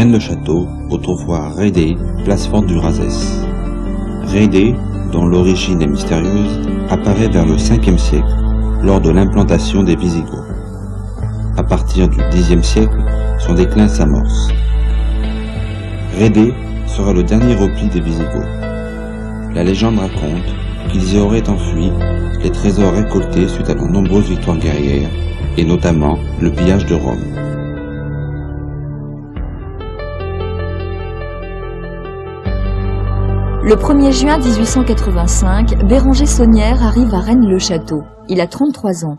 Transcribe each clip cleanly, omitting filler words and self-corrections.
Rennes-le-Château, autrefois Rédé, place forte du Razès. Rédé, dont l'origine est mystérieuse, apparaît vers le 5e siècle, lors de l'implantation des Visigoths. À partir du Xe siècle, son déclin s'amorce. Rédé sera le dernier repli des Visigoths. La légende raconte qu'ils y auraient enfui les trésors récoltés suite à leurs nombreuses victoires guerrières, et notamment le pillage de Rome. Le 1er juin 1885, Béranger Saunière arrive à Rennes-le-Château. Il a 33 ans.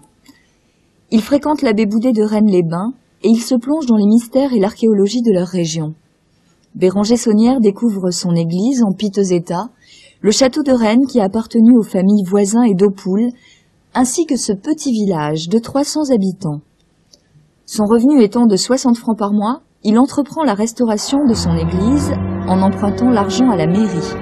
Il fréquente l'abbé Boudet de Rennes-les-Bains et il se plonge dans les mystères et l'archéologie de leur région. Béranger Saunière découvre son église en piteux état, le château de Rennes qui a appartenu aux familles Voisin et d'Aupoul, ainsi que ce petit village de 300 habitants. Son revenu étant de 60 francs par mois, il entreprend la restauration de son église en empruntant l'argent à la mairie.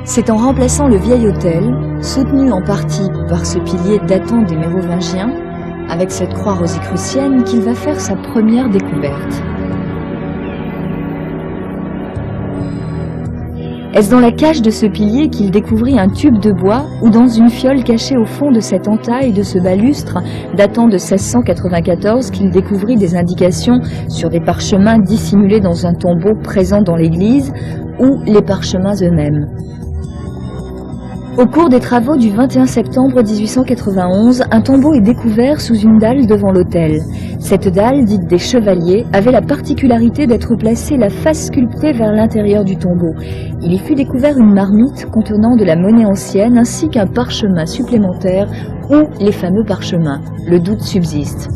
C'est en remplaçant le vieil hôtel, soutenu en partie par ce pilier datant des Mérovingiens, avec cette croix rosicrucienne, qu'il va faire sa première découverte. Est-ce dans la cage de ce pilier qu'il découvrit un tube de bois ou dans une fiole cachée au fond de cette entaille de ce balustre datant de 1694 qu'il découvrit des indications sur des parchemins dissimulés dans un tombeau présent dans l'église ou les parchemins eux-mêmes? Au cours des travaux du 21 septembre 1891, un tombeau est découvert sous une dalle devant l'autel. Cette dalle, dite des chevaliers, avait la particularité d'être placée la face sculptée vers l'intérieur du tombeau. Il y fut découvert une marmite contenant de la monnaie ancienne ainsi qu'un parchemin supplémentaire ou les fameux parchemins. Le doute subsiste.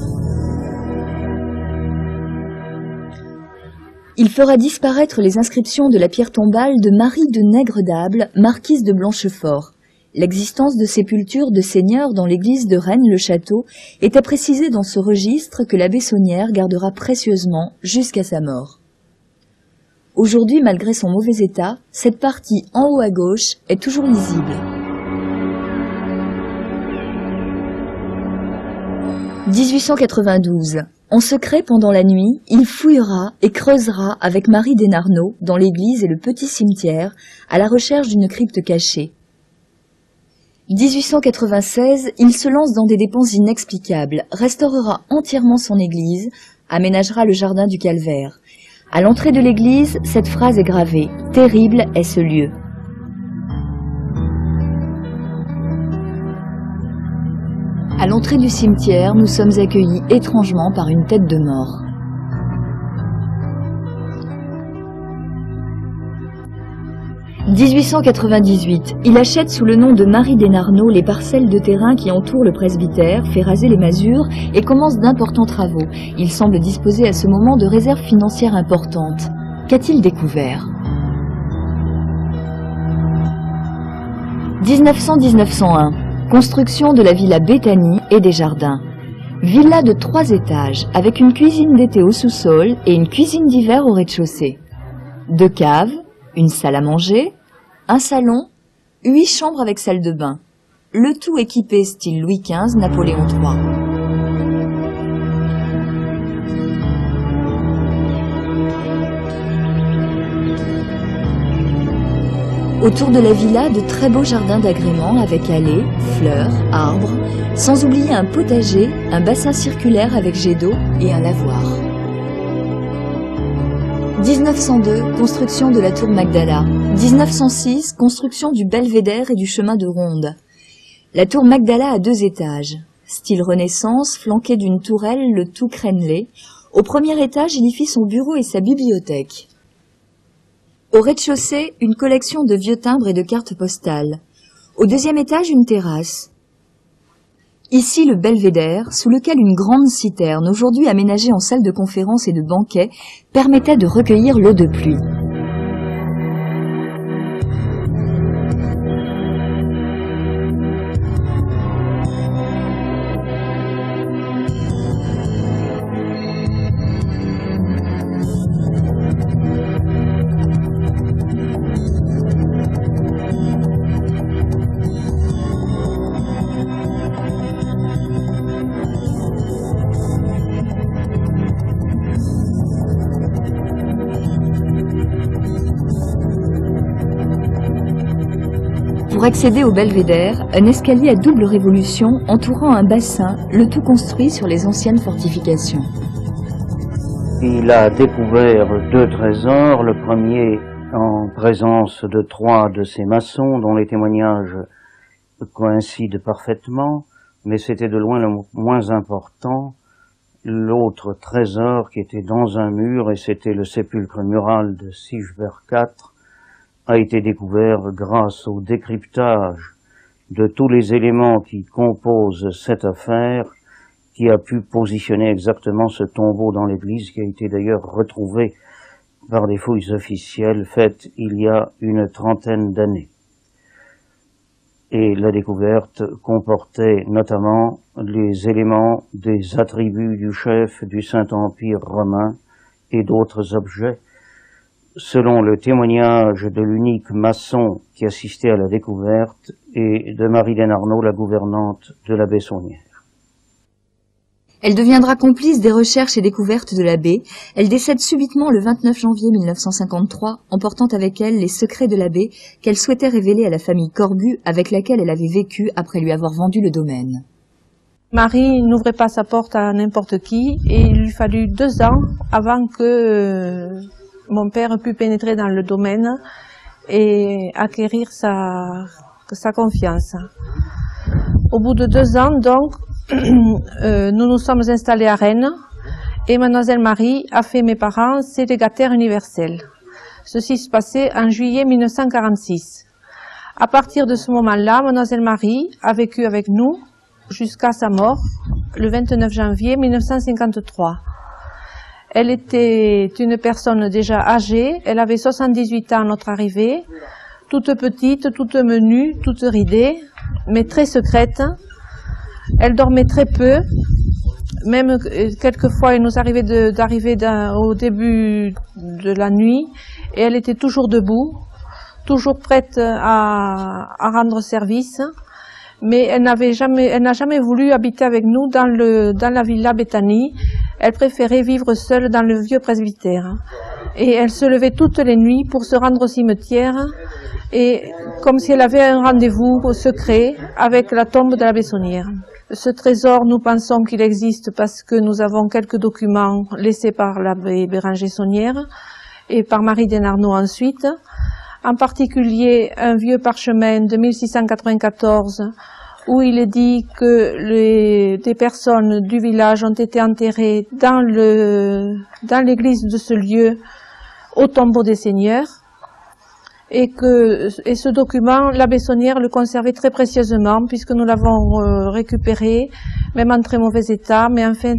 Il fera disparaître les inscriptions de la pierre tombale de Marie de Nègre-d'Able, marquise de Blanchefort. L'existence de sépultures de seigneurs dans l'église de Rennes-le-Château était précisée dans ce registre que l'abbé Saunière gardera précieusement jusqu'à sa mort. Aujourd'hui, malgré son mauvais état, cette partie en haut à gauche est toujours lisible. 1892. En secret, pendant la nuit, il fouillera et creusera avec Marie Desnarnaud dans l'église et le petit cimetière à la recherche d'une crypte cachée. 1896, il se lance dans des dépenses inexplicables, restaurera entièrement son église, aménagera le jardin du Calvaire. À l'entrée de l'église, cette phrase est gravée « Terrible est ce lieu ». À l'entrée du cimetière, nous sommes accueillis étrangement par une tête de mort. « 1898. Il achète sous le nom de Marie Desnarnaud les parcelles de terrain qui entourent le presbytère, fait raser les masures et commence d'importants travaux. Il semble disposer à ce moment de réserves financières importantes. Qu'a-t-il découvert ? 1900-1901. Construction de la villa Béthanie et des jardins. Villa de 3 étages avec une cuisine d'été au sous-sol et une cuisine d'hiver au rez-de-chaussée. 2 caves, une salle à manger, un salon, 8 chambres avec salle de bain. Le tout équipé style Louis XV, Napoléon III. Autour de la villa, de très beaux jardins d'agrément avec allées, fleurs, arbres, sans oublier un potager, un bassin circulaire avec jet d'eau et un lavoir. 1902, construction de la tour Magdala. 1906, construction du belvédère et du chemin de ronde. La tour Magdala a 2 étages. Style Renaissance, flanqué d'une tourelle, le tout crénelé. Au premier étage, il y fit son bureau et sa bibliothèque. Au rez-de-chaussée, une collection de vieux timbres et de cartes postales. Au 2e étage, une terrasse. Ici, le belvédère, sous lequel une grande citerne, aujourd'hui aménagée en salle de conférence et de banquet, permettait de recueillir l'eau de pluie. Pour accéder au belvédère, un escalier à double révolution entourant un bassin, le tout construit sur les anciennes fortifications. Il a découvert 2 trésors, le premier en présence de 3 de ces maçons dont les témoignages coïncident parfaitement, mais c'était de loin le moins important. L'autre trésor qui était dans un mur, et c'était le sépulcre mural de Sigebert IV, a été découvert grâce au décryptage de tous les éléments qui composent cette affaire, qui a pu positionner exactement ce tombeau dans l'église, qui a été d'ailleurs retrouvé par des fouilles officielles faites il y a une 30aine d'années. Et la découverte comportait notamment les éléments des attributs du chef du Saint-Empire romain et d'autres objets. Selon le témoignage de l'unique maçon qui assistait à la découverte et de Marie Denarnaud, la gouvernante de la Bessonnière. Elle deviendra complice des recherches et découvertes de l'abbé. Elle décède subitement le 29 janvier 1953, emportant avec elle les secrets de l'abbé qu'elle souhaitait révéler à la famille Corbu, avec laquelle elle avait vécu après lui avoir vendu le domaine. Marie n'ouvrait pas sa porte à n'importe qui, et il lui fallut 2 ans avant que mon père put pénétrer dans le domaine et acquérir sa confiance. Au bout de 2 ans, donc, nous nous sommes installés à Rennes et mademoiselle Marie a fait mes parents ses légataires universels. Ceci se passait en juillet 1946. À partir de ce moment-là, mademoiselle Marie a vécu avec nous jusqu'à sa mort, le 29 janvier 1953. Elle était une personne déjà âgée, elle avait 78 ans à notre arrivée, toute petite, toute menue, toute ridée, mais très secrète. Elle dormait très peu, même quelquefois il nous arrivait d'arriver au début de la nuit, et elle était toujours debout, toujours prête à rendre service, mais elle n'a jamais voulu habiter avec nous dans la villa Béthanie. Elle préférait vivre seule dans le vieux presbytère. Et elle se levait toutes les nuits pour se rendre au cimetière, et comme si elle avait un rendez-vous secret avec la tombe de la Bessonnière. Ce trésor, nous pensons qu'il existe parce que nous avons quelques documents laissés par l'abbé Béranger Saunière et par Marie Denarnaud ensuite, en particulier un vieux parchemin de 1694 où il est dit que des personnes du village ont été enterrées dans l'église de ce lieu au tombeau des seigneurs, et ce document, la Bessonnière le conservait très précieusement puisque nous l'avons récupéré, même en très mauvais état, mais enfin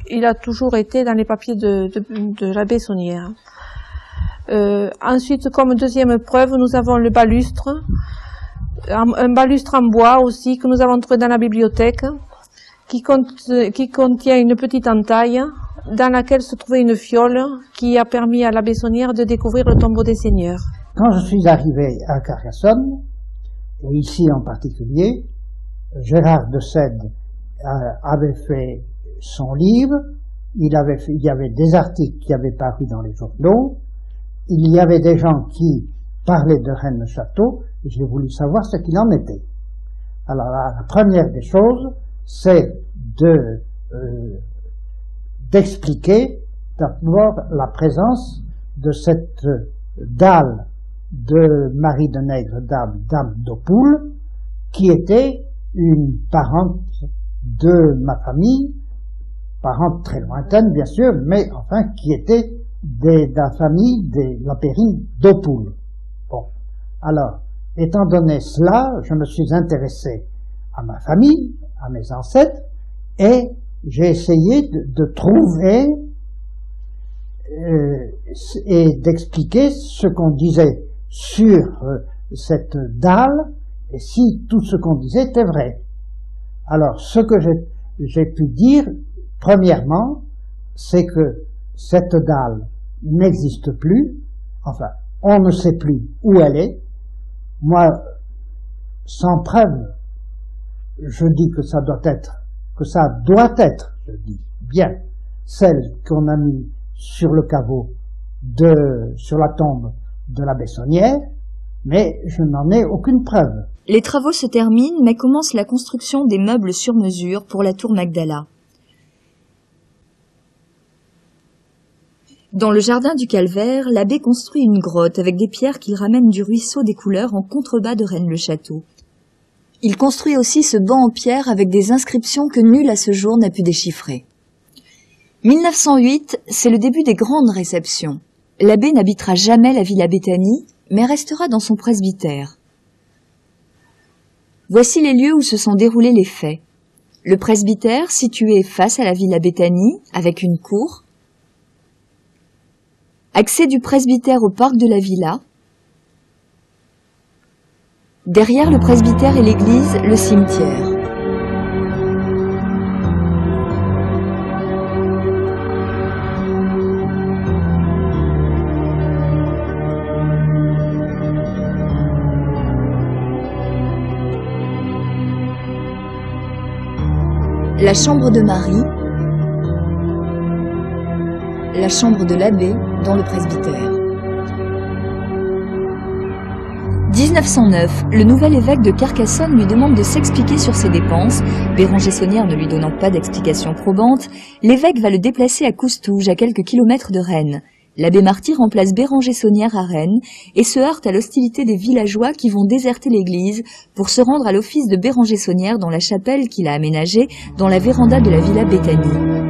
il a toujours été dans les papiers de la Bessonnière. Ensuite, comme deuxième preuve, nous avons le balustre, un balustre en bois aussi que nous avons trouvé dans la bibliothèque, qui contient une petite entaille dans laquelle se trouvait une fiole qui a permis à la Bessonnière de découvrir le tombeau des seigneurs. Quand je suis arrivé à Carcassonne, et ici en particulier, Gérard de Sède avait fait son livre, il y avait des articles qui avaient paru dans les journaux, il y avait des gens qui parlaient de Rennes-le-Château, et j'ai voulu savoir ce qu'il en était. Alors la première des choses, c'est d'expliquer d'abord la présence de cette dalle de Marie de Nègre, dame d'Aupoul, qui était une parente de ma famille, parente très lointaine bien sûr, mais enfin qui était de la famille de la pairie d'Aupoul. Bon, alors, étant donné cela, je me suis intéressé à ma famille, à mes ancêtres, et j'ai essayé de trouver et d'expliquer ce qu'on disait sur cette dalle, et si tout ce qu'on disait était vrai. Alors, ce que j'ai pu dire, premièrement, c'est que cette dalle n'existe plus, enfin, on ne sait plus où elle est. Moi, sans preuve, je dis que ça doit être, je dis bien, celle qu'on a mis sur le caveau sur la tombe de la Bessonnière, mais je n'en ai aucune preuve. Les travaux se terminent, mais commence la construction des meubles sur mesure pour la tour Magdala. Dans le jardin du Calvaire, l'abbé construit une grotte avec des pierres qu'il ramène du ruisseau des Couleurs en contrebas de Rennes-le-Château. Il construit aussi ce banc en pierre avec des inscriptions que nul à ce jour n'a pu déchiffrer. 1908, c'est le début des grandes réceptions. L'abbé n'habitera jamais la Villa Béthanie, mais restera dans son presbytère. Voici les lieux où se sont déroulés les faits. Le presbytère, situé face à la Villa Béthanie, avec une cour. Accès du presbytère au parc de la Villa. Derrière le presbytère et l'église, le cimetière. La chambre de Marie, la chambre de l'abbé dans le presbytère. 1909, le nouvel évêque de Carcassonne lui demande de s'expliquer sur ses dépenses. Béranger Saunière ne lui donnant pas d'explication probante, l'évêque va le déplacer à Coustouge, à quelques kilomètres de Rennes. L'abbé Marty remplace Béranger Saunière à Rennes et se heurte à l'hostilité des villageois qui vont déserter l'église pour se rendre à l'office de Béranger Saunière dans la chapelle qu'il a aménagée dans la véranda de la Villa Béthanie.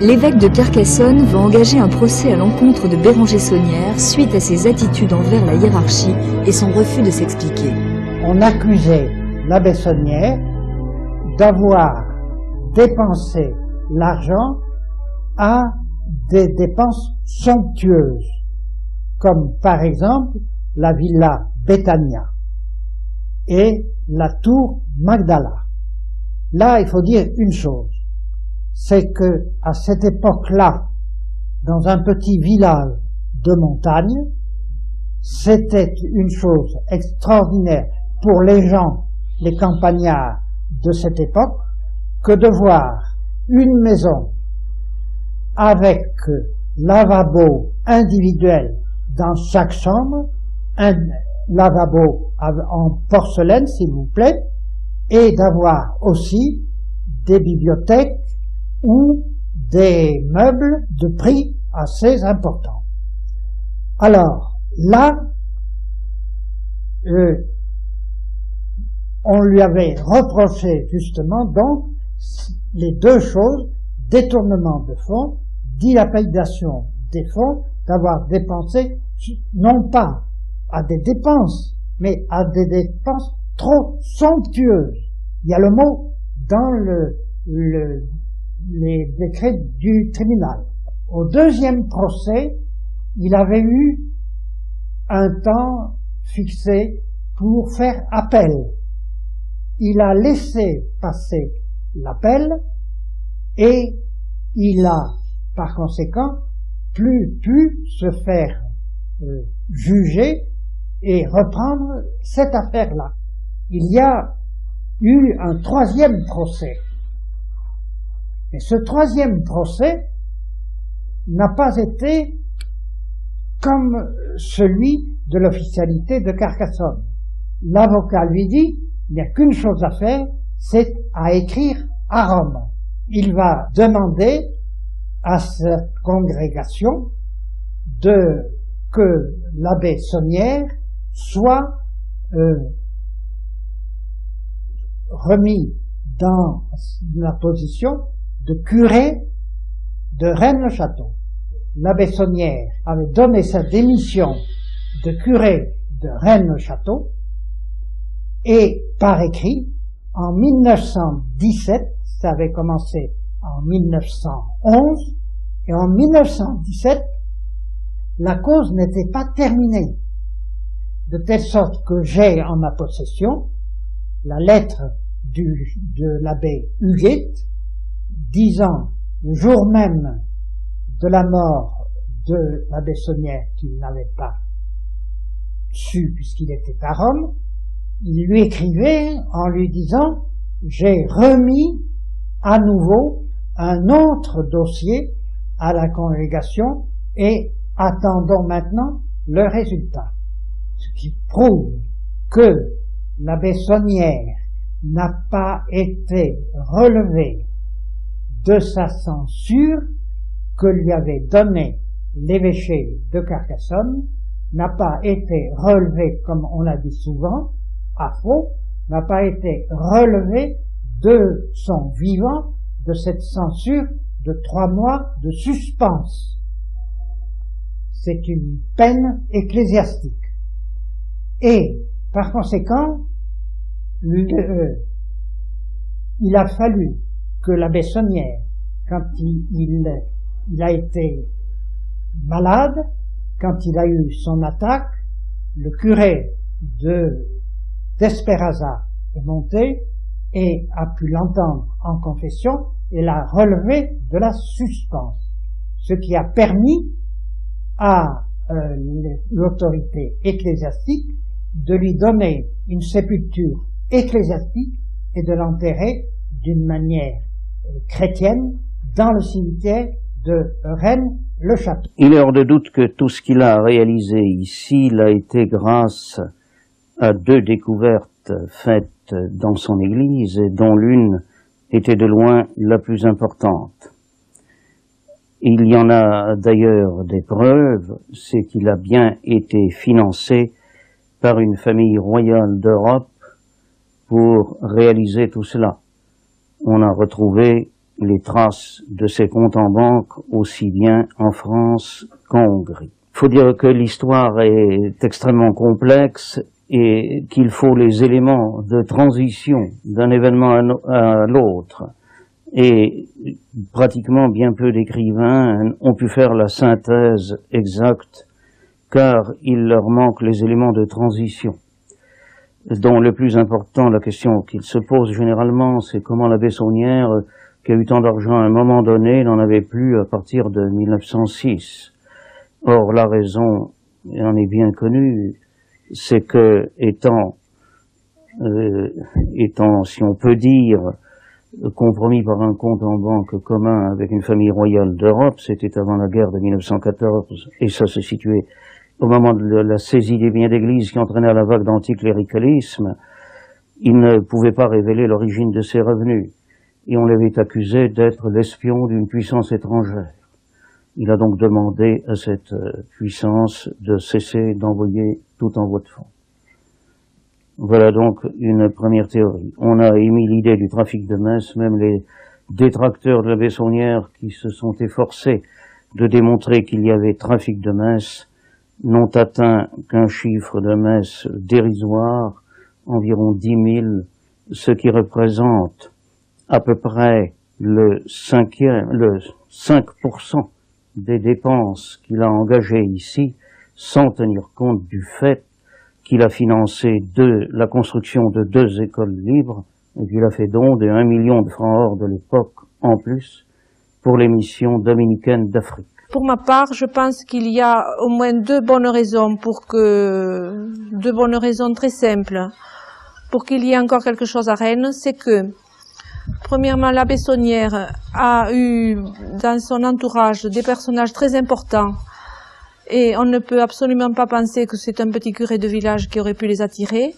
L'évêque de Carcassonne va engager un procès à l'encontre de Béranger Saunière suite à ses attitudes envers la hiérarchie et son refus de s'expliquer. On accusait l'abbé Saunière d'avoir dépensé l'argent à des dépenses somptueuses, comme par exemple la Villa Béthania et la tour Magdala. Là, il faut dire une chose, c'est que à cette époque-là, dans un petit village de montagne, c'était une chose extraordinaire pour les gens, les campagnards de cette époque, que de voir une maison avec lavabo individuel dans chaque chambre, un lavabo en porcelaine s'il vous plaît, et d'avoir aussi des bibliothèques ou des meubles de prix assez importants. Alors là, on lui avait reproché justement donc les deux choses, détournement de fonds, dilapidation des fonds, d'avoir dépensé non pas à des dépenses, mais à des dépenses trop somptueuses. Il y a le mot dans les décrets du tribunal. Au deuxième procès, il avait eu un temps fixé pour faire appel. Il a laissé passer l'appel et il a, par conséquent, plus pu se faire juger et reprendre cette affaire-là. Il y a eu un troisième procès. Et ce troisième procès n'a pas été comme celui de l'officialité de Carcassonne. L'avocat lui dit, il n'y a qu'une chose à faire, c'est à écrire à Rome. Il va demander à cette congrégation que l'abbé Saunière soit remis dans la position de curé de Rennes-le-Château. L'abbé Saunière avait donné sa démission de curé de Rennes-le-Château et par écrit, en 1917, ça avait commencé en 1911, et en 1917, la cause n'était pas terminée, de telle sorte que j'ai en ma possession la lettre de l'abbé Huguet, disant le jour même de la mort de l'abbé Saunière, qu'il n'avait pas su puisqu'il était à Rome, il lui écrivait en lui disant « J'ai remis à nouveau un autre dossier à la congrégation et attendons maintenant le résultat. Ce qui prouve que l'abbé Saunière n'a pas été relevé de sa censure que lui avait donnée l'évêché de Carcassonne, n'a pas été relevé, comme on l'a dit souvent, à faux, n'a pas été relevé de son vivant, de cette censure de 3 mois de suspense. C'est une peine ecclésiastique. Et, par conséquent, il a fallu que l'abbé Saunière, quand il a été malade, quand il a eu son attaque, le curé d'Espéraza est monté et a pu l'entendre en confession et l'a relevé de la suspense, ce qui a permis à l'autorité ecclésiastique de lui donner une sépulture ecclésiastique et de l'enterrer d'une manière chrétienne dans le cimetière de Rennes-le-Château. Il est hors de doute que tout ce qu'il a réalisé ici l'a été grâce à 2 découvertes faites dans son église, et dont l'une était de loin la plus importante. Il y en a d'ailleurs des preuves, c'est qu'il a bien été financé par une famille royale d'Europe pour réaliser tout cela. On a retrouvé les traces de ses comptes en banque aussi bien en France qu'en Hongrie. Il faut dire que l'histoire est extrêmement complexe et qu'il faut les éléments de transition d'un événement à l'autre. Et pratiquement bien peu d'écrivains ont pu faire la synthèse exacte, car il leur manque les éléments de transition, dont le plus important, la question qu'il se pose généralement, c'est comment l'abbé Saunière, qui a eu tant d'argent à un moment donné, n'en avait plus à partir de 1906. Or, la raison en est bien connue, c'est que, étant, si on peut dire, compromis par un compte en banque commun avec une famille royale d'Europe, c'était avant la guerre de 1914, et ça se situait au moment de la saisie des biens d'église qui entraînait à la vague d'anticléricalisme. Il ne pouvait pas révéler l'origine de ses revenus, et on l'avait accusé d'être l'espion d'une puissance étrangère. Il a donc demandé à cette puissance de cesser d'envoyer tout envoi de fonds. Voilà donc une première théorie. On a émis l'idée du trafic de messes, même les détracteurs de l'abbé Saunière qui se sont efforcés de démontrer qu'il y avait trafic de messes n'ont atteint qu'un chiffre de messes dérisoire, environ 10 000, ce qui représente à peu près le 5% des dépenses qu'il a engagées ici, sans tenir compte du fait qu'il a financé la construction de 2 écoles libres, et qu'il a fait don de 1 million de francs or de l'époque en plus pour les missions dominicaines d'Afrique. Pour ma part, je pense qu'il y a au moins 2 bonnes raisons deux bonnes raisons très simples pour qu'il y ait encore quelque chose à Rennes. C'est que, premièrement, l'abbé Saunière a eu dans son entourage des personnages très importants et on ne peut absolument pas penser que c'est un petit curé de village qui aurait pu les attirer.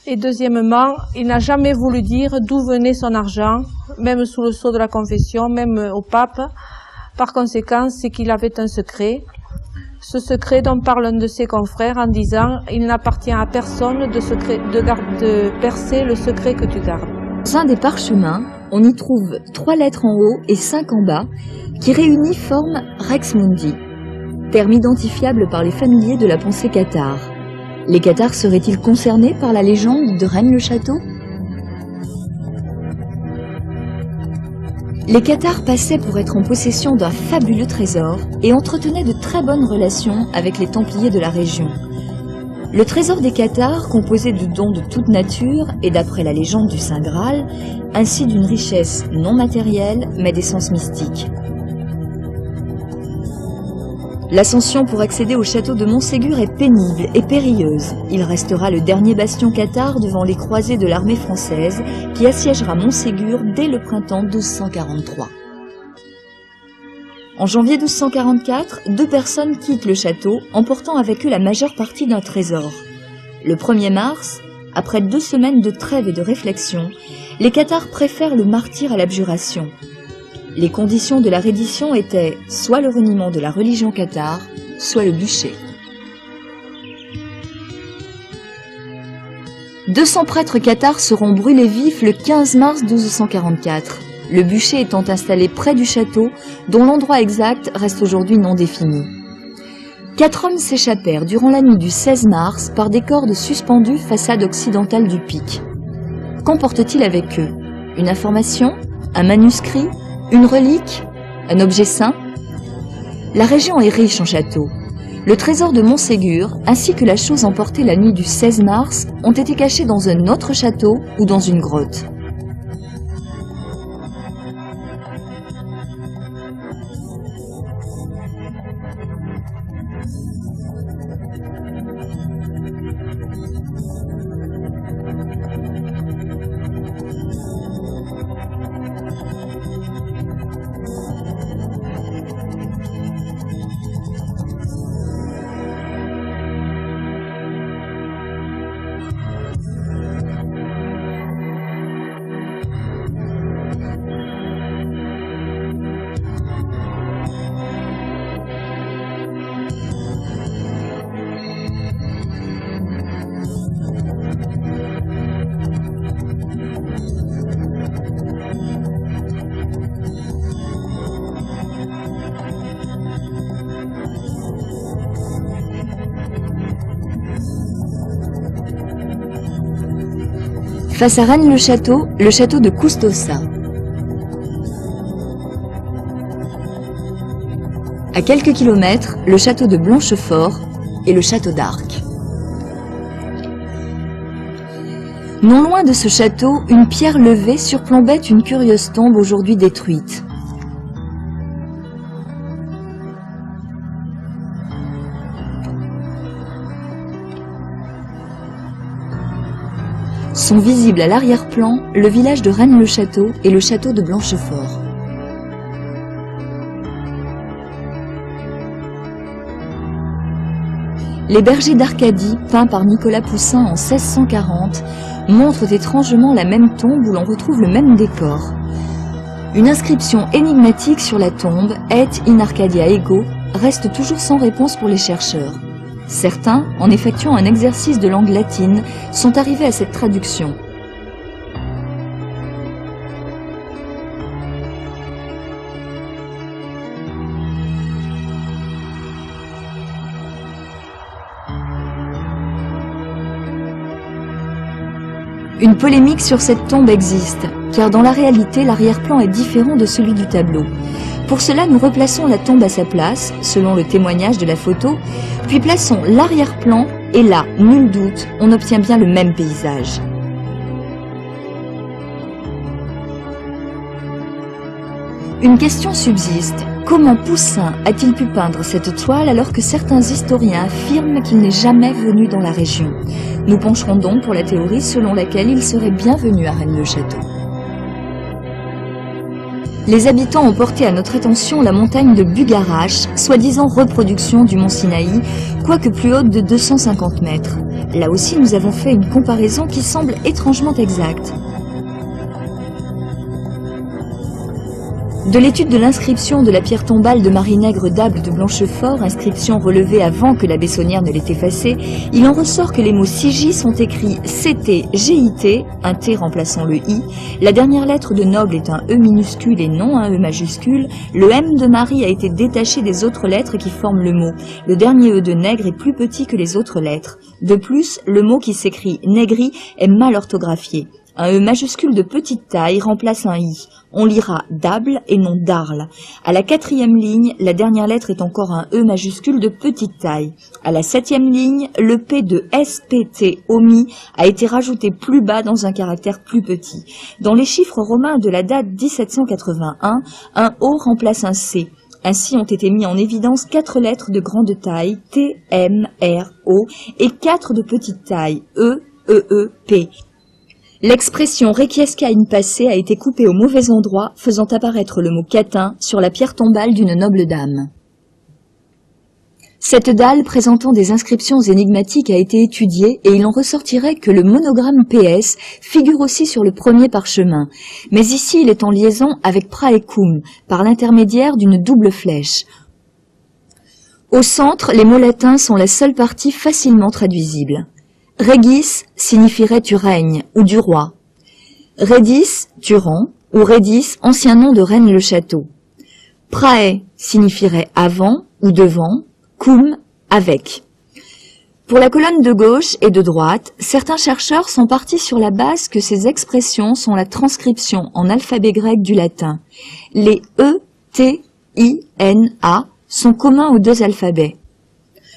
Et deuxièmement, il n'a jamais voulu dire d'où venait son argent, même sous le sceau de la confession, même au pape. Par conséquent, c'est qu'il avait un secret. Ce secret dont parle un de ses confrères en disant « Il n'appartient à personne de percer le secret que tu gardes ». Dans un des parchemins, on y trouve 3 lettres en haut et 5 en bas, qui réunies forment Rex Mundi, terme identifiable par les familiers de la pensée cathare. Les cathares seraient-ils concernés par la légende de Rennes-le-Château? Les cathares passaient pour être en possession d'un fabuleux trésor et entretenaient de très bonnes relations avec les templiers de la région. Le trésor des cathares, composé de dons de toute nature et d'après la légende du Saint Graal, ainsi d'une richesse non matérielle mais d'essence mystique. L'ascension pour accéder au château de Montségur est pénible et périlleuse. Il restera le dernier bastion cathare devant les croisés de l'armée française qui assiégera Montségur dès le printemps 1243. En janvier 1244, 2 personnes quittent le château, emportant avec eux la majeure partie d'un trésor. Le 1er mars, après 2 semaines de trêve et de réflexion, les cathares préfèrent le martyre à l'abjuration. Les conditions de la reddition étaient soit le reniement de la religion cathare, soit le bûcher. 200 prêtres cathares seront brûlés vifs le 15 mars 1244, le bûcher étant installé près du château, dont l'endroit exact reste aujourd'hui non défini. 4 hommes s'échappèrent durant la nuit du 16 mars par des cordes suspendues façade occidentale du pic. Qu'emportent-ils avec eux? Une information? Un manuscrit? Une relique? Un objet saint? La région est riche en châteaux. Le trésor de Montségur, ainsi que la chose emportée la nuit du 16 mars, ont été cachés dans un autre château ou dans une grotte. Face à Rennes-le-Château, le château de Custosa. À quelques kilomètres, le château de Blanchefort et le château d'Arques. Non loin de ce château, une pierre levée surplombait une curieuse tombe aujourd'hui détruite. Sont visibles à l'arrière-plan le village de Rennes-le-Château et le château de Blanchefort. Les bergers d'Arcadie, peints par Nicolas Poussin en 1640, montrent étrangement la même tombe où l'on retrouve le même décor. Une inscription énigmatique sur la tombe, Et in Arcadia ego, reste toujours sans réponse pour les chercheurs. Certains, en effectuant un exercice de langue latine, sont arrivés à cette traduction. Une polémique sur cette tombe existe, car dans la réalité, l'arrière-plan est différent de celui du tableau. Pour cela, nous replaçons la tombe à sa place, selon le témoignage de la photo, puis plaçons l'arrière-plan, et là, nul doute, on obtient bien le même paysage. Une question subsiste. Comment Poussin a-t-il pu peindre cette toile alors que certains historiens affirment qu'il n'est jamais venu dans la région? Nous pencherons donc pour la théorie selon laquelle il serait bien venu à Rennes-le-Château. Les habitants ont porté à notre attention la montagne de Bugarache, soi-disant reproduction du mont Sinaï, quoique plus haute de 250 mètres. Là aussi, nous avons fait une comparaison qui semble étrangement exacte. De l'étude de l'inscription de la pierre tombale de Marie-Nègre d'Able de Blanchefort, inscription relevée avant que la Bessonnière ne l'ait effacée, il en ressort que les mots Sigis sont écrits CT-GIT, un T remplaçant le I, la dernière lettre de Noble est un E minuscule et non un E majuscule, le M de Marie a été détaché des autres lettres qui forment le mot, le dernier E de Nègre est plus petit que les autres lettres. De plus, le mot qui s'écrit Négri est mal orthographié. Un E majuscule de petite taille remplace un I. On lira d'Able et non d'Arles. À la 4e ligne, la dernière lettre est encore un E majuscule de petite taille. À la 7e ligne, le P de SPT omis a été rajouté plus bas dans un caractère plus petit. Dans les chiffres romains de la date 1781, un O remplace un C. Ainsi ont été mis en évidence 4 lettres de grande taille, T, M, R, O, et 4 de petite taille, E, E, E, P. L'expression requiescat in pace a été coupée au mauvais endroit, faisant apparaître le mot catin sur la pierre tombale d'une noble dame. Cette dalle présentant des inscriptions énigmatiques a été étudiée et il en ressortirait que le monogramme PS figure aussi sur le premier parchemin, mais ici il est en liaison avec praecum par l'intermédiaire d'une double flèche. Au centre, les mots latins sont la seule partie facilement traduisible. Regis signifierait tu règnes ou du roi. Redis, tu rends, ou Redis, ancien nom de Rennes-le-Château. Prae signifierait avant ou devant, cum, avec. Pour la colonne de gauche et de droite, certains chercheurs sont partis sur la base que ces expressions sont la transcription en alphabet grec du latin. Les E, T, I, N, A sont communs aux deux alphabets.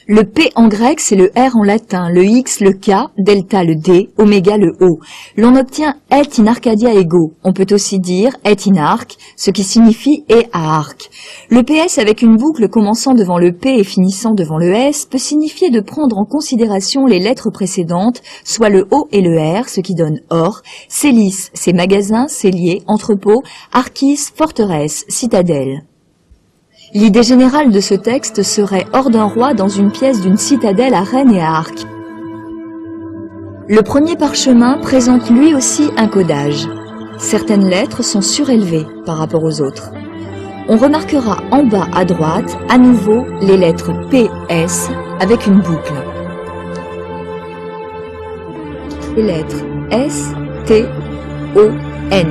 Le P en grec, c'est le R en latin, le X, le K, delta, le D, oméga, le O. L'on obtient et in Arcadia ego. On peut aussi dire et in arc, ce qui signifie et à arc. Le PS avec une boucle commençant devant le P et finissant devant le S peut signifier de prendre en considération les lettres précédentes, soit le O et le R, ce qui donne or, Célis, c'est magasin, cellier, entrepôt, Archis, forteresse, citadelle. L'idée générale de ce texte serait hors d'un roi dans une pièce d'une citadelle à Rennes et à Arques. Le premier parchemin présente lui aussi un codage. Certaines lettres sont surélevées par rapport aux autres. On remarquera en bas à droite, à nouveau, les lettres PS avec une boucle. Les lettres S, T, O, N.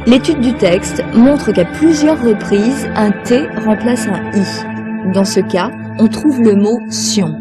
L'étude du texte montre qu'à plusieurs reprises, un T remplace un I. Dans ce cas, on trouve le mot « sion ».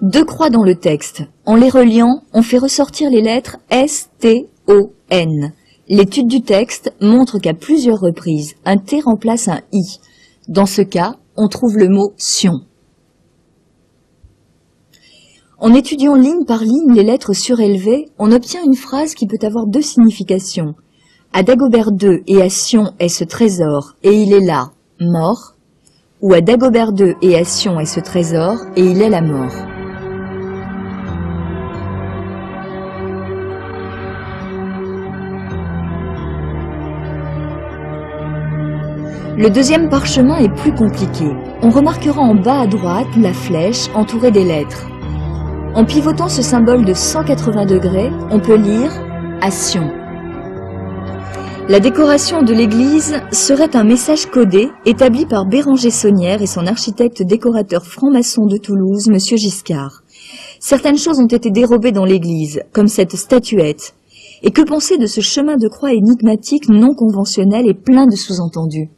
Deux croix dans le texte. En les reliant, on fait ressortir les lettres S, T, O, N. L'étude du texte montre qu'à plusieurs reprises, un T remplace un I. Dans ce cas, on trouve le mot « sion ». En étudiant ligne par ligne les lettres surélevées, on obtient une phrase qui peut avoir deux significations. À Dagobert II et à Sion est ce trésor, et il est là, mort. Ou à Dagobert II et à Sion est ce trésor, et il est la mort. Le deuxième parchemin est plus compliqué. On remarquera en bas à droite la flèche entourée des lettres. En pivotant ce symbole de 180 degrés, on peut lire « à Sion ». La décoration de l'église serait un message codé établi par Béranger Saunière et son architecte décorateur franc-maçon de Toulouse, M. Giscard. Certaines choses ont été dérobées dans l'église, comme cette statuette. Et que penser de ce chemin de croix énigmatique non conventionnel et plein de sous-entendus?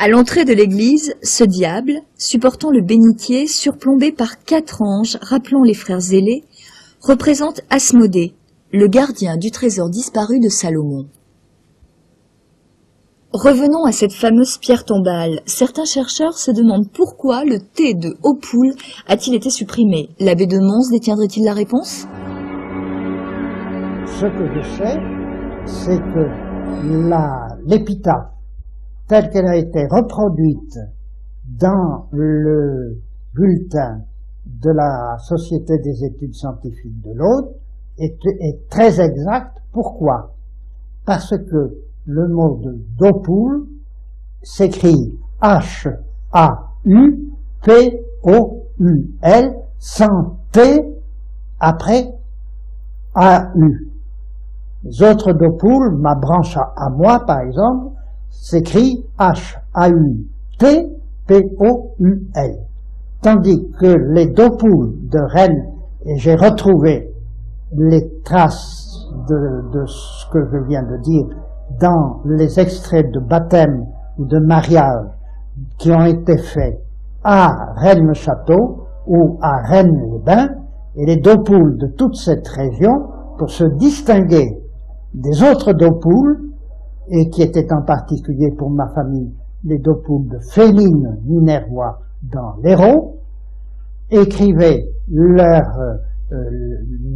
À l'entrée de l'église, ce diable, supportant le bénitier, surplombé par 4 anges rappelant les frères zélés, représente Asmodée, le gardien du trésor disparu de Salomon. Revenons à cette fameuse pierre tombale. Certains chercheurs se demandent pourquoi le T de Opoul a-t-il été supprimé. L'abbé de Mons détiendrait-il la réponse? Ce que je sais, c'est que l'épitaphe, telle qu'elle a été reproduite dans le bulletin de la Société des études scientifiques de l'Aude, est très exacte. Pourquoi? Parce que le mot de d'Opoul s'écrit H-A-U-P-O-U-L sans T après A-U. Les autres d'Opoul, ma branche à moi par exemple, s'écrit H-A-U-T-P-O-U-L. Tandis que les d'Opoul de Rennes Et j'ai retrouvé les traces de ce que je viens de dire dans les extraits de baptême ou de mariage qui ont été faits à Rennes-le-Château ou à Rennes-les-Bains, et les Dopoules de toute cette région, pour se distinguer des autres Dopoules, et qui étaient en particulier pour ma famille les Dopoules de Féline Minervois dans l'Hérault, écrivaient leur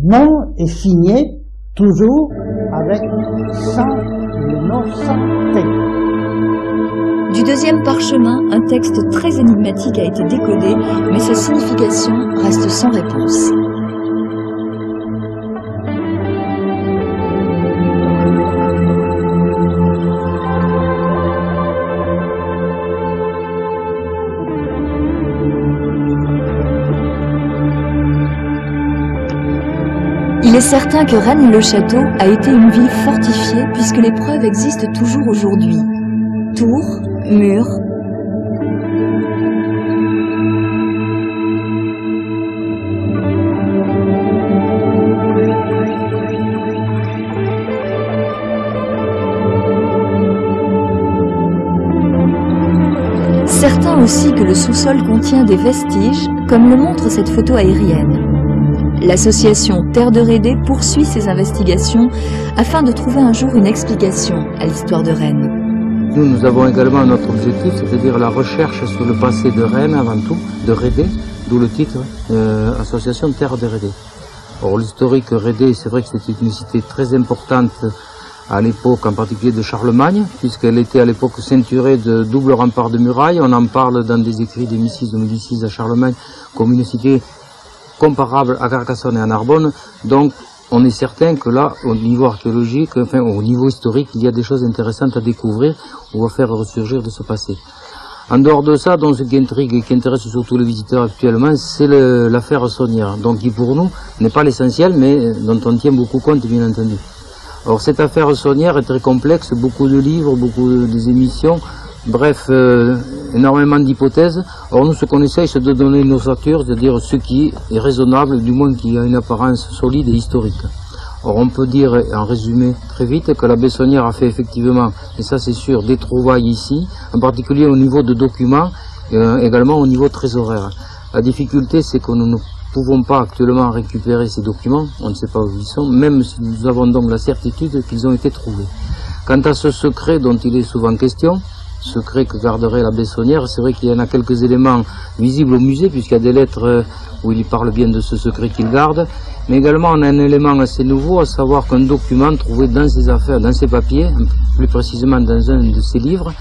nom et signaient toujours avec le nom sans T. Du deuxième parchemin, un texte très énigmatique a été décodé, mais sa signification reste sans réponse. Il est certain que Rennes-le-Château a été une ville fortifiée puisque les preuves existent toujours aujourd'hui. Tours, murs, certains aussi que le sous-sol contient des vestiges, comme le montre cette photo aérienne. L'association Terre de Rédé poursuit ses investigations afin de trouver un jour une explication à l'histoire de Rennes. Nous avons également notre objectif, c'est-à-dire la recherche sur le passé de Rennes avant tout, de Rédé, d'où le titre Association Terre de Rédé. Or l'historique Rédé, c'est vrai que c'était une cité très importante à l'époque, en particulier de Charlemagne, puisqu'elle était à l'époque ceinturée de double rempart de murailles. On en parle dans des écrits de Médicis à Charlemagne comme une cité comparable à Carcassonne et à Narbonne. Donc on est certain que là, au niveau archéologique, enfin au niveau historique, il y a des choses intéressantes à découvrir ou à faire ressurgir de ce passé. En dehors de ça, donc, ce qui intrigue et qui intéresse surtout les visiteurs actuellement, c'est l'affaire Saunière, donc qui pour nous n'est pas l'essentiel, mais dont on tient beaucoup compte, bien entendu. Alors cette affaire Saunière est très complexe, beaucoup de livres, beaucoup des émissions, bref, énormément d'hypothèses. Or nous, ce qu'on essaye, c'est de donner une ossature, c'est-à-dire ce qui est raisonnable, du moins qui a une apparence solide et historique. Or on peut dire, en résumé très vite, que l'abbé Saunière a fait effectivement, et ça c'est sûr, des trouvailles ici, en particulier au niveau de documents, et également au niveau trésoraire. La difficulté, c'est que nous ne pouvons pas actuellement récupérer ces documents, on ne sait pas où ils sont, même si nous avons donc la certitude qu'ils ont été trouvés. Quant à ce secret dont il est souvent question, secret que garderait l'abbé Saunière, c'est vrai qu'il y en a quelques éléments visibles au musée, puisqu'il y a des lettres où il parle bien de ce secret qu'il garde, mais également on a un élément assez nouveau, à savoir qu'un document trouvé dans ses affaires, dans ses papiers, plus précisément dans un de ses livres,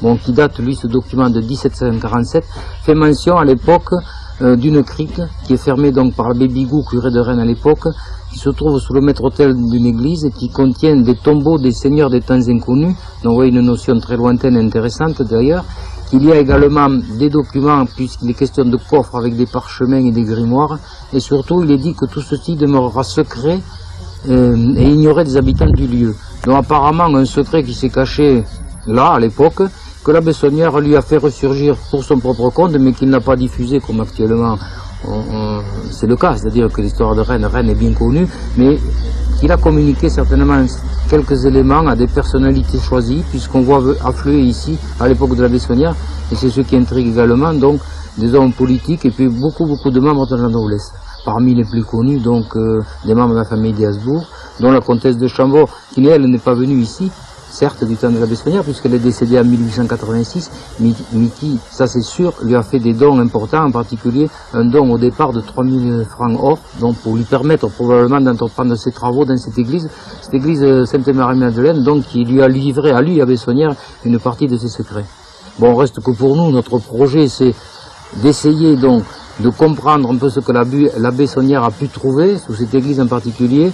bon, qui date lui, ce document de 1747, fait mention à l'époque d'une crypte qui est fermée donc par l'abbé Bigoud, curé de Rennes à l'époque, qui se trouve sous le maître-autel d'une église et qui contient des tombeaux des seigneurs des temps inconnus, donc vous voyez une notion très lointaine et intéressante d'ailleurs. Il y a également des documents, puisqu'il est question de coffres avec des parchemins et des grimoires, et surtout il est dit que tout ceci demeurera secret et ignoré des habitants du lieu. Donc apparemment un secret qui s'est caché là, à l'époque, que l'abbé Saunière lui a fait ressurgir pour son propre compte, mais qu'il n'a pas diffusé comme actuellement c'est le cas, c'est-à-dire que l'histoire de Rennes est bien connue, mais qu'il a communiqué certainement quelques éléments à des personnalités choisies, puisqu'on voit affluer ici, à l'époque de l'abbé Saunière, et c'est ce qui intrigue également, donc, des hommes politiques, et puis beaucoup de membres de la noblesse. Parmi les plus connus, donc, des membres de la famille des Habsbourg, dont la comtesse de Chambord, qui, elle, n'est pas venue ici, certes du temps de l'abbé Saunière, puisqu'elle est décédée en 1886, mais qui, ça c'est sûr, lui a fait des dons importants, en particulier un don au départ de 3000 francs or, donc pour lui permettre probablement d'entreprendre ses travaux dans cette église Sainte-Marie-Madeleine, donc qui lui a livré à lui, abbé Saunière, une partie de ses secrets. Bon, reste que pour nous, notre projet, c'est d'essayer donc de comprendre un peu ce que l'abbé Saunière a pu trouver sous cette église en particulier,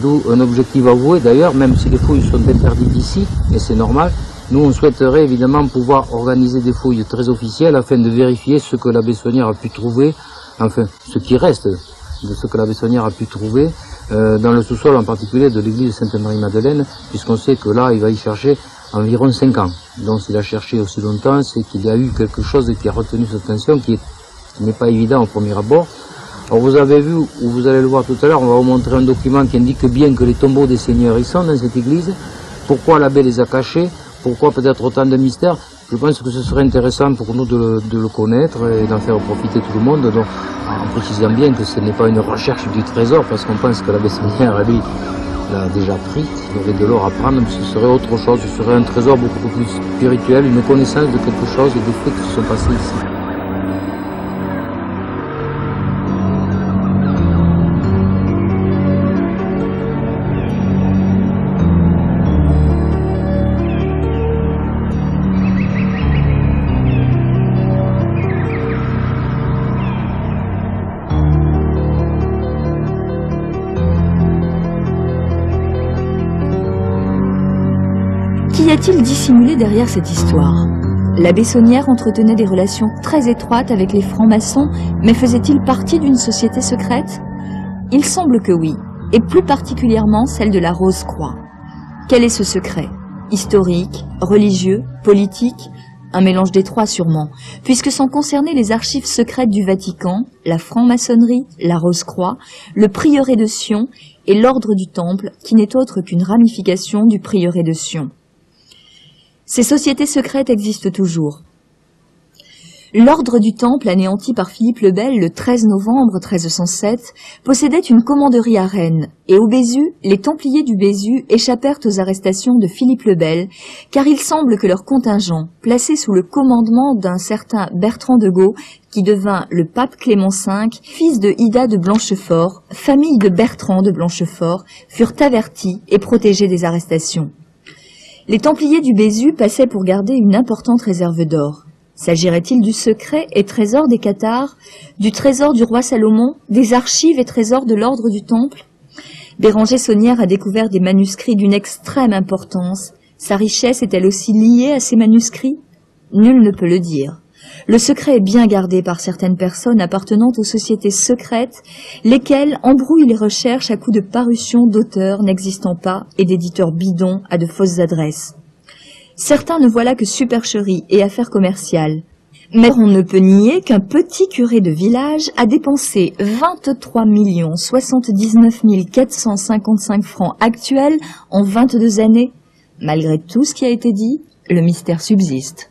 d'où un objectif avoué d'ailleurs, même si les fouilles sont interdites ici, et c'est normal, nous on souhaiterait évidemment pouvoir organiser des fouilles très officielles afin de vérifier ce que l'abbé Saunière a pu trouver, enfin ce qui reste de ce que l'abbé Saunière a pu trouver dans le sous-sol en particulier de l'église Sainte-Marie-Madeleine, puisqu'on sait que là il va y chercher environ 5 ans. Donc s'il a cherché aussi longtemps, c'est qu'il y a eu quelque chose qui a retenu sa attention, qui n'est pas évident au premier abord. Alors vous avez vu, ou vous allez le voir tout à l'heure, on va vous montrer un document qui indique bien que les tombeaux des seigneurs y sont dans cette église. Pourquoi l'abbé les a cachés? Pourquoi peut-être autant de mystères? Je pense que ce serait intéressant pour nous de le connaître et d'en faire profiter tout le monde, donc, en précisant bien que ce n'est pas une recherche du trésor, parce qu'on pense que l'abbé Seigneur, lui, l'a déjà pris, il aurait de l'or à prendre, mais ce serait autre chose, ce serait un trésor beaucoup plus spirituel, une connaissance de quelque chose et des faits qui se sont passés ici. Qu'y a-t-il dissimulé derrière cette histoire? L'abbé Saunière entretenait des relations très étroites avec les francs-maçons, mais faisait-il partie d'une société secrète? Il semble que oui, et plus particulièrement celle de la Rose-Croix. Quel est ce secret? Historique, religieux, politique? Un mélange des trois sûrement, puisque sans concerner les archives secrètes du Vatican, la franc-maçonnerie, la Rose-Croix, le prieuré de Sion et l'ordre du Temple, qui n'est autre qu'une ramification du prieuré de Sion. Ces sociétés secrètes existent toujours. L'ordre du Temple, anéanti par Philippe le Bel le 13 novembre 1307, possédait une commanderie à Rennes, et au Bézu, les Templiers du Bézu échappèrent aux arrestations de Philippe le Bel, car il semble que leur contingent, placé sous le commandement d'un certain Bertrand de Gaulle, qui devint le pape Clément V, fils de Ida de Blanchefort, famille de Bertrand de Blanchefort, furent avertis et protégés des arrestations. Les Templiers du Bézu passaient pour garder une importante réserve d'or. S'agirait-il du secret et trésor des Cathares, du trésor du roi Salomon, des archives et trésors de l'ordre du Temple? Béranger Saunière a découvert des manuscrits d'une extrême importance. Sa richesse est-elle aussi liée à ces manuscrits? Nul ne peut le dire. Le secret est bien gardé par certaines personnes appartenant aux sociétés secrètes, lesquelles embrouillent les recherches à coups de parutions d'auteurs n'existant pas et d'éditeurs bidons à de fausses adresses. Certains ne voient là que supercherie et affaires commerciales. Mais on ne peut nier qu'un petit curé de village a dépensé 23 79 455 francs actuels en 22 années. Malgré tout ce qui a été dit, le mystère subsiste.